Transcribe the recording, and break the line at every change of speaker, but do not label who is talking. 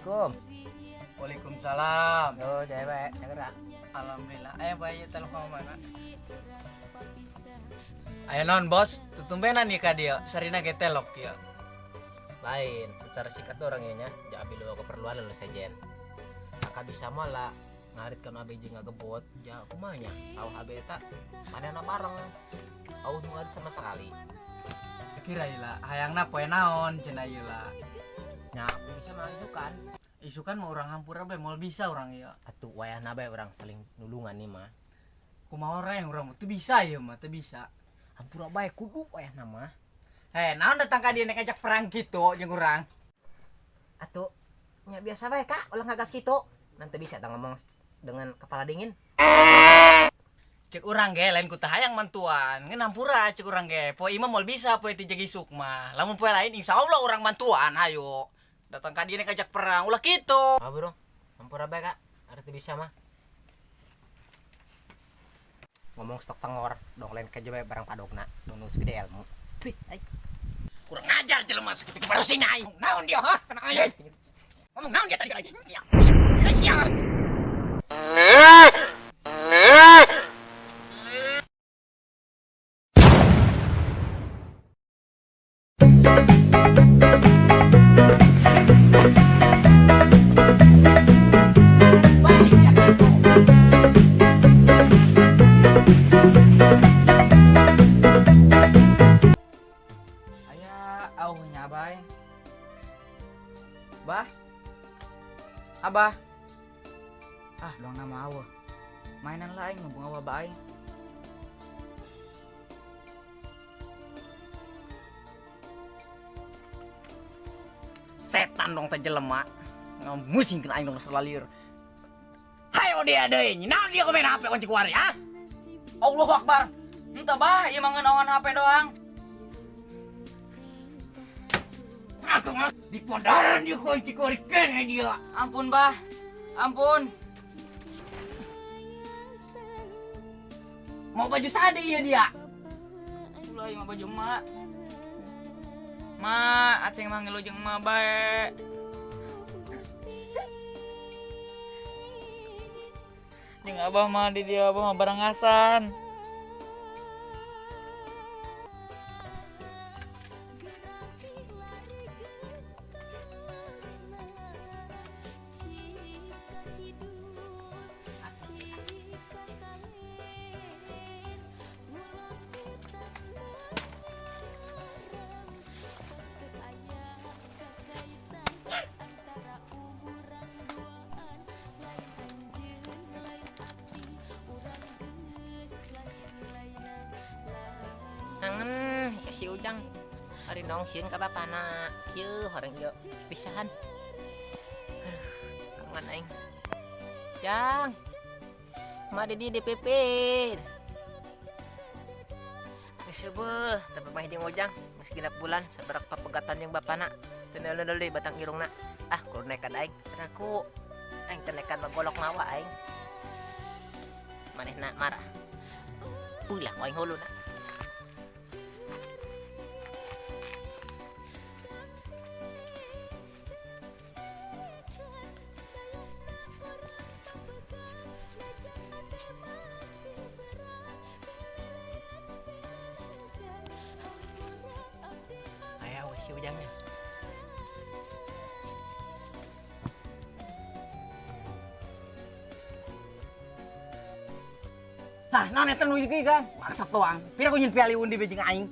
Assalamualaikum.
Waalaikumsalam.
Yo, jaya bae, segera.
Alhamdulillah. Ayo bayi telepon mana? Ayo non bos, tutumbenan nih kak dia. Sarina getelok ya.
Lain, secara sikat orang nya, ja abi lo keperluan lo sejen. Kakak bisa malah ngarit kan abi jeung ngagebot, ja kumanya. Sawah abi eta manehna bareng. Au ngarit sama sekali.
Kira ila, hayangna poe naon cenah ieu.
Nya, bisa mah isukan.
Isukan mau orang hampura bae moal bisa orang ieu.
Atuh wayahna bae urang saling nulungan nih mah.
Kumaha orang teu bisa ieu mah, teu bisa.
Hampura bae kudu wayahna mah.
Naon datang ka dieu nek ngajak perang kitu jeung urang.
Atuh nya biasa bae Kak, ulah ngagas kitu. Nanti bisa tah ngomong dengan kepala dingin.
Cek urang ge lain ku teh hayang mantuan. Ngeun hampura cek urang ge. Poe imah moal bisa poe ti jagi sukma. Lamun poe lain insyaallah urang mantuan hayo. Datang ka dieu nek ngajak perang ulah kitu.
Ah bro, hampura bae Kak, arti bisa mah. Ngomong stok tengor, dong lain kejo bae barang padogna, dong nu gede ilmu. Tuh, ai.
Kurang ngajar jelema sakitu ke baru sinai. Naon dia ha? Tenang aja. Ngomong naon dia tadi lagi? Ya. Auhnya abah. Bah. Abah. Dong nama awah. Mainan lain ngomong awah bae. Setan dong teh jelema. Ngamusing kena aing dong selalir. Hayo dia deui. Naon dia komen HP kunci kuari ha? Allahu Akbar. Henteu bah, ieu mah ngeunongan HP doang. Aku mah di podaran dia kunci kuari kene dia. Ampun bah. Ampun. Mau baju sade ya dia. Ulah mah baju emak. Ma, aceng mah ngeulu jeung emak bae. Jeung abah mah di dia abah mah barangasan.
Kangen ya si Ujang. Ari nongsin ka bapana. Ieu horeng ieu pisahan. Kangen aing. Jang. Ma di DPP. Geus heubeul, tapi mah jeung Ujang geus genep bulan sabarak papegatan jeung bapana. Teu neuleuh deui batang irungna. Kudu nekat aing. Teraku aing teu nekat magolok mawa aing. Manehna marah. Ulah aing huluna. Si Ujangnya.
Nah, naon eta nu ieu kan? Maksud doang. Pira ku nyeun piali undi bejeng aing.